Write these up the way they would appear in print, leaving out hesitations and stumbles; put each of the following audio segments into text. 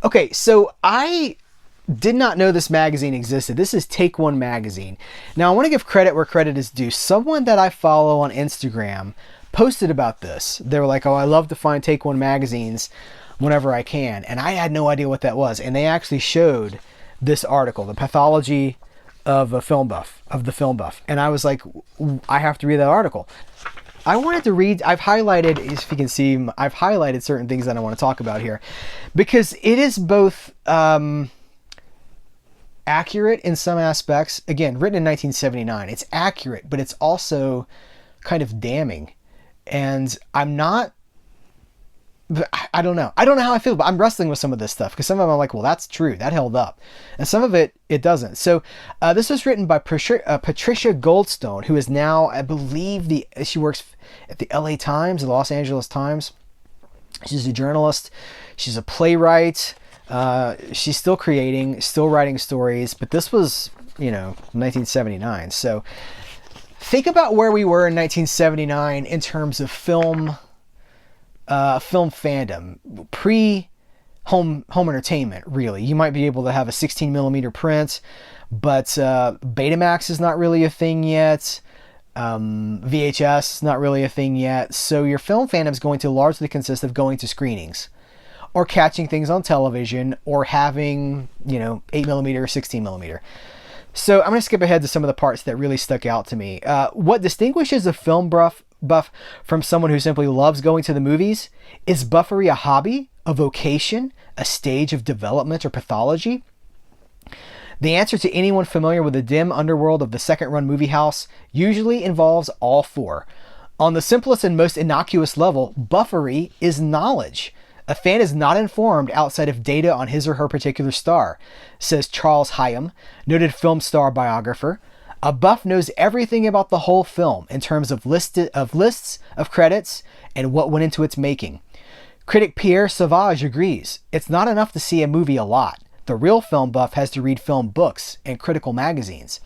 Okay, so I did not know this magazine existed. This is Take One Magazine. Now, I want to give credit where credit is due. Someone that I follow on Instagram posted about this. They were like, oh, I love to find Take One magazines whenever I can. And I had no idea what that was. And they actually showed this article, The Pathology of the Film Buff. And I was like, I have to read that article. I wanted to read, I've highlighted, if you can see, I've highlighted certain things that I want to talk about here. Because it is both accurate in some aspects. Again, written in 1979. It's accurate, but it's also kind of damning. And I don't know how I feel, but I'm wrestling with some of this stuff because some of them I'm like, well, that's true, that held up, and some of it doesn't. So this was written by Patricia Goldstone, who is now, I believe, she works at the LA Times, the Los Angeles Times. She's a journalist, she's a playwright, she's still creating, still writing stories, but this was 1979. So think about where we were in 1979 in terms of film fandom, pre-home entertainment, really. You might be able to have a 16 millimeter print, but Betamax is not really a thing yet. VHS is not really a thing yet. So your film fandom is going to largely consist of going to screenings or catching things on television or having, 8 millimeter or 16 millimeter. So I'm going to skip ahead to some of the parts that really stuck out to me. What distinguishes a film buff from someone who simply loves going to the movies? Is buffery a hobby, a vocation, a stage of development, or pathology? The answer to anyone familiar with the dim underworld of the second-run movie house usually involves all four. On the simplest and most innocuous level, buffery is knowledge. A fan is not informed outside of data on his or her particular star, says Charles Hyam, noted film star biographer. A buff knows everything about the whole film in terms of lists of credits and what went into its making. Critic Pierre Sauvage agrees. It's not enough to see a movie a lot. The real film buff has to read film books and critical magazines.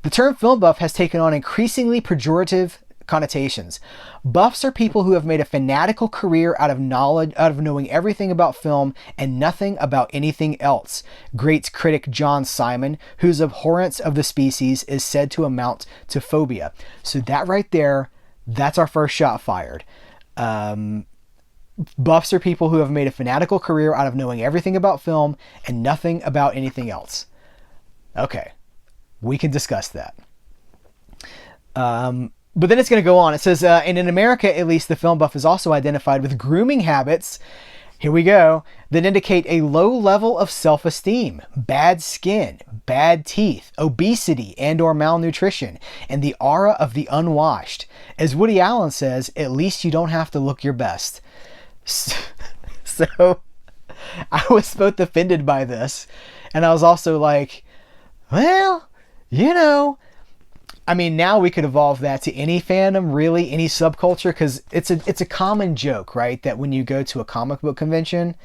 The term film buff has taken on increasingly pejorative connotations. Buffs are people who have made a fanatical career out of knowing everything about film and nothing about anything else, greats critic John Simon, whose abhorrence of the species is said to amount to phobia. So that right there, that's our first shot fired. Buffs are people who have made a fanatical career out of knowing everything about film and nothing about anything else. Okay, we can discuss that. But then it's going to go on. It says, and in America, at least, the film buff is also identified with grooming habits, here we go, that indicate a low level of self-esteem, bad skin, bad teeth, obesity and or malnutrition, and the aura of the unwashed. As Woody Allen says, at least you don't have to look your best. So I was both offended by this, and I was also like, well, I mean, now we could evolve that to any fandom, really, any subculture, because it's a common joke, right? That when you go to a comic book convention,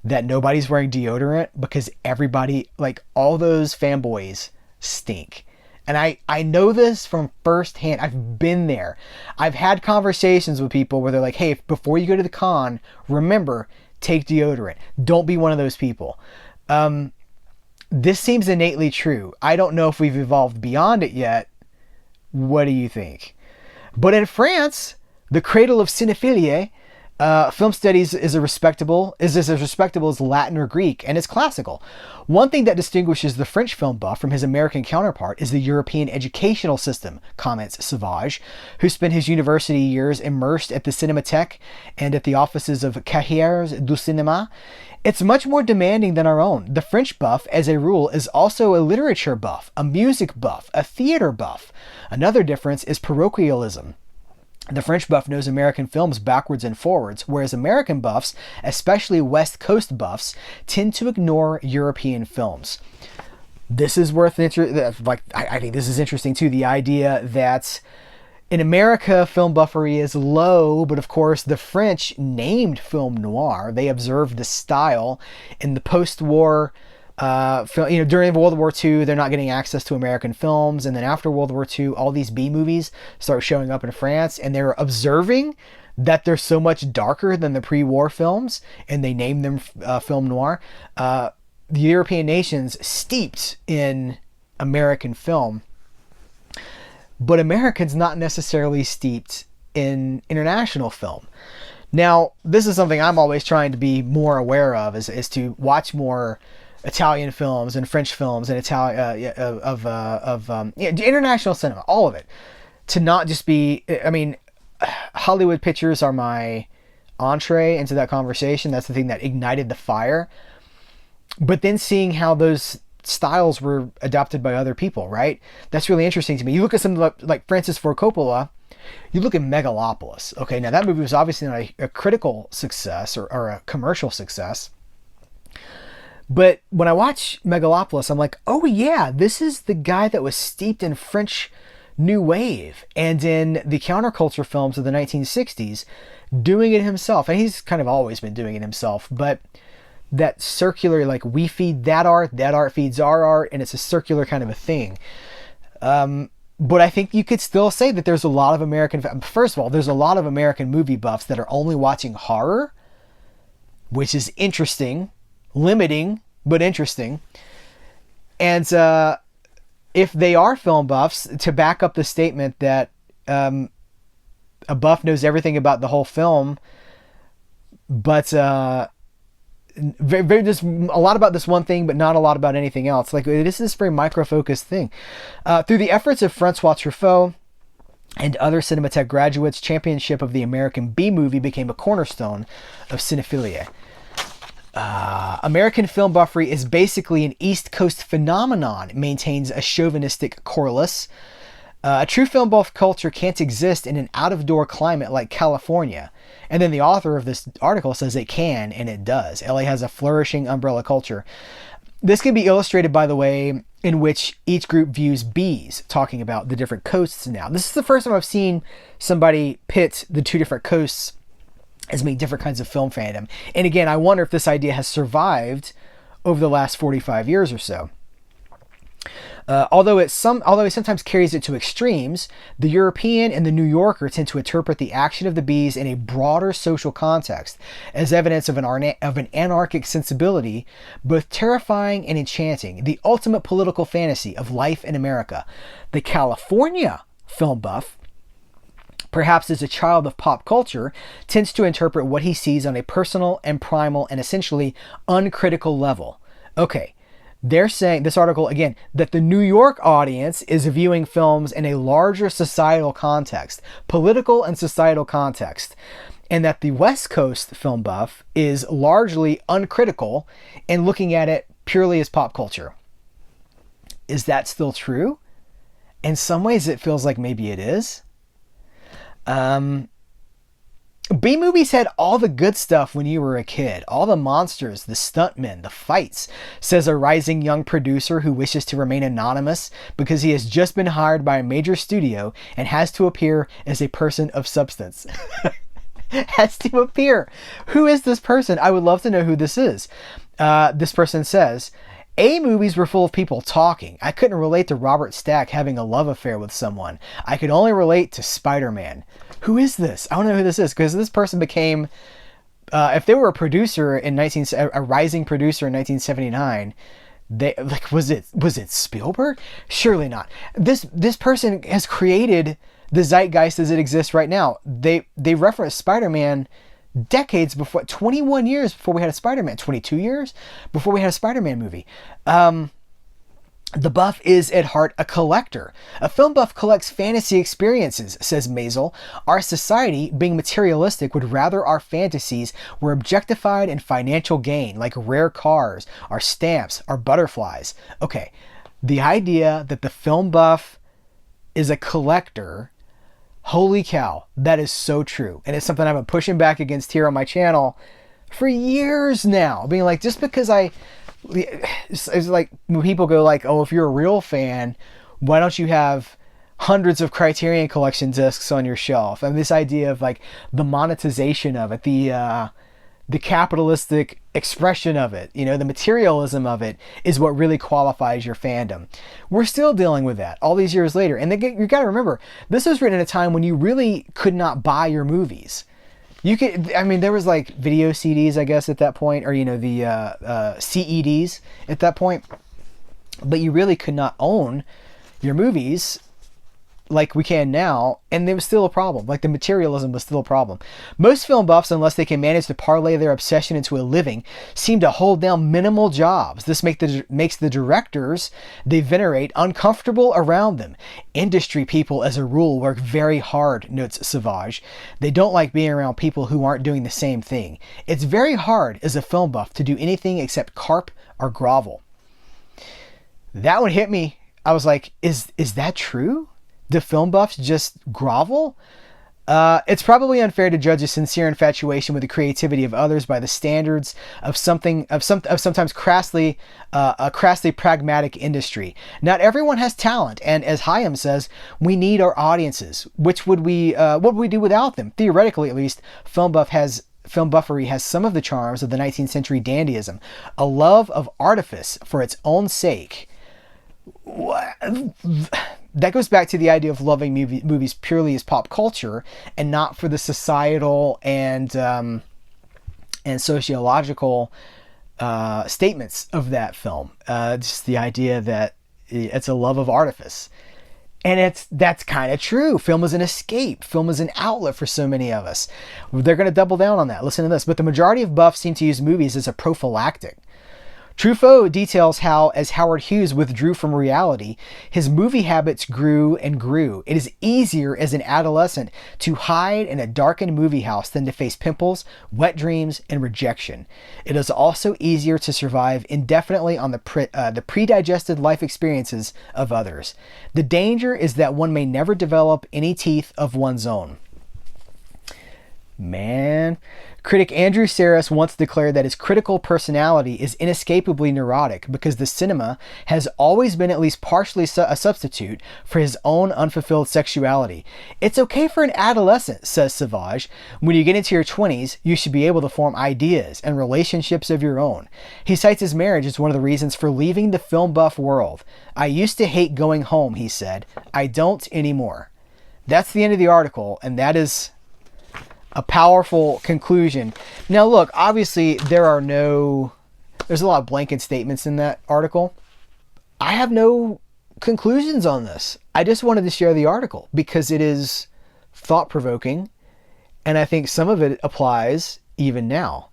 that nobody's wearing deodorant because everybody, like all those fanboys, stink. And I know this from firsthand. I've been there. I've had conversations with people where they're like, hey, before you go to the con, remember, take deodorant. Don't be one of those people. This seems innately true. I don't know if we've evolved beyond it yet. What do you think? But in France, the cradle of cinephilia, film studies is as respectable as Latin or Greek, and it's classical. One thing that distinguishes the French film buff from his American counterpart is the European educational system, comments Sauvage, who spent his university years immersed at the Cinémathèque and at the offices of Cahiers du Cinéma. It's much more demanding than our own. The French buff, as a rule, is also a literature buff, a music buff, a theater buff. Another difference is parochialism. The French buff knows American films backwards and forwards, whereas American buffs, especially West Coast buffs, tend to ignore European films. This is I think this is interesting too, the idea that in America, film buffery is low, but of course the French named film noir. They observed the style in the post-war during World War II, they're not getting access to American films, and then after World War II, all these B movies start showing up in France, and they're observing that they're so much darker than the pre-war films, and they name them film noir. The European nations steeped in American film, but Americans not necessarily steeped in international film. Now, this is something I'm always trying to be more aware of, is to watch more Italian films and French films and international cinema, all of it. To not just be, I mean, Hollywood pictures are my entree into that conversation. That's the thing that ignited the fire. But then seeing how those styles were adopted by other people, right? That's really interesting to me. You look at something like Francis Ford Coppola, you look at Megalopolis. Okay, now that movie was obviously not a critical success or a commercial success. But when I watch Megalopolis, I'm like, oh yeah, this is the guy that was steeped in French New Wave and in the counterculture films of the 1960s, doing it himself. And he's kind of always been doing it himself, but that circular, like, we feed that art feeds our art, and it's a circular kind of a thing. But I think you could still say that there's a lot of American, first of all, there's a lot of American movie buffs that are only watching horror, which is interesting. Limiting, but interesting. And if they are film buffs, to back up the statement that a buff knows everything about the whole film, but just a lot about this one thing, but not a lot about anything else. Like, it is this very micro-focused thing. Through the efforts of Francois Truffaut and other Cinematheque graduates, championship of the American B-movie became a cornerstone of cinephilia. American film buffery is basically an East Coast phenomenon, maintains a chauvinistic Corliss. A true film buff culture can't exist in an out-of-door climate like California. And then the author of this article says it can, and it does. LA has a flourishing umbrella culture. This can be illustrated by the way in which each group views bees, talking about the different coasts now. This is the first time I've seen somebody pit the two different coasts as being different kinds of film fandom. And again, I wonder if this idea has survived over the last 45 years or so. Although he sometimes carries it to extremes, the European and the New Yorker tend to interpret the action of the bees in a broader social context as evidence of an anarchic sensibility, both terrifying and enchanting, the ultimate political fantasy of life in America. The California film buff, perhaps as a child of pop culture, tends to interpret what he sees on a personal and primal and essentially uncritical level. Okay, they're saying, this article again, that the New York audience is viewing films in a larger societal context, political and societal context, and that the West Coast film buff is largely uncritical and looking at it purely as pop culture. Is that still true? In some ways it feels like maybe it is. B-movies had all the good stuff when you were a kid. All the monsters, the stuntmen, the fights, says a rising young producer who wishes to remain anonymous because he has just been hired by a major studio and has to appear as a person of substance. Has to appear. Who is this person? I would love to know who this is. This person says, A-movies were full of people talking. I couldn't relate to Robert Stack having a love affair with someone. I could only relate to Spider-Man. Who is this? I want to know who this is, because this person became, if they were a producer in a rising producer in 1979, was it Spielberg? Surely not. This person has created the zeitgeist as it exists right now. They reference Spider-Man decades before, 21 years before we had a Spider-Man, 22 years before we had a Spider-Man movie. The buff is at heart a collector. A film buff collects fantasy experiences, says Maisel. Our society, being materialistic, would rather our fantasies were objectified in financial gain, like rare cars, our stamps, our butterflies. Okay, the idea that the film buff is a collector, holy cow, that is so true. And it's something I've been pushing back against here on my channel for years now. Being like, just because it's like when people go like, oh, if you're a real fan, why don't you have hundreds of Criterion Collection discs on your shelf? And this idea of like the monetization of it, the capitalistic expression of it, the materialism of it is what really qualifies your fandom. We're still dealing with that all these years later. And you got to remember, this was written at a time when you really could not buy your movies. You could, I mean, there was like video CDs, I guess, at that point, or, you know, the CEDs at that point. But you really could not own your movies like we can now, and there was still a problem. Like, the materialism was still a problem. Most film buffs, unless they can manage to parlay their obsession into a living, seem to hold down minimal jobs. This makes the directors they venerate uncomfortable around them. Industry people, as a rule, work very hard, notes Savage. They don't like being around people who aren't doing the same thing. It's very hard as a film buff to do anything except carp or grovel. That one hit me. I was like, is that true? Do film buffs just grovel? It's probably unfair to judge a sincere infatuation with the creativity of others by the standards of sometimes crassly pragmatic industry. Not everyone has talent, and as Hayam says, we need our audiences. What would we do without them? Theoretically, at least, film buffery has some of the charms of the 19th century dandyism, a love of artifice for its own sake. That goes back to the idea of loving movies purely as pop culture and not for the societal and sociological statements of that film. Just the idea that it's a love of artifice. And that's kind of true. Film is an escape. Film is an outlet for so many of us. They're going to double down on that. Listen to this. But the majority of buffs seem to use movies as a prophylactic. Truffaut details how, as Howard Hughes withdrew from reality, his movie habits grew and grew. It is easier as an adolescent to hide in a darkened movie house than to face pimples, wet dreams, and rejection. It is also easier to survive indefinitely on the predigested life experiences of others. The danger is that one may never develop any teeth of one's own. Man. Critic Andrew Saris once declared that his critical personality is inescapably neurotic because the cinema has always been at least partially a substitute for his own unfulfilled sexuality. It's okay for an adolescent, says Savage. When you get into your 20s, you should be able to form ideas and relationships of your own. He cites his marriage as one of the reasons for leaving the film buff world. I used to hate going home, he said. I don't anymore. That's the end of the article, and that is a powerful conclusion. Now look, obviously there's a lot of blanket statements in that article. I have no conclusions on this. I just wanted to share the article because it is thought-provoking, and I think some of it applies even now.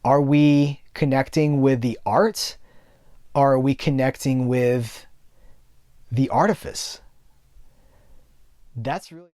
Are we connecting with the art? Or are we connecting with the artifice? That's really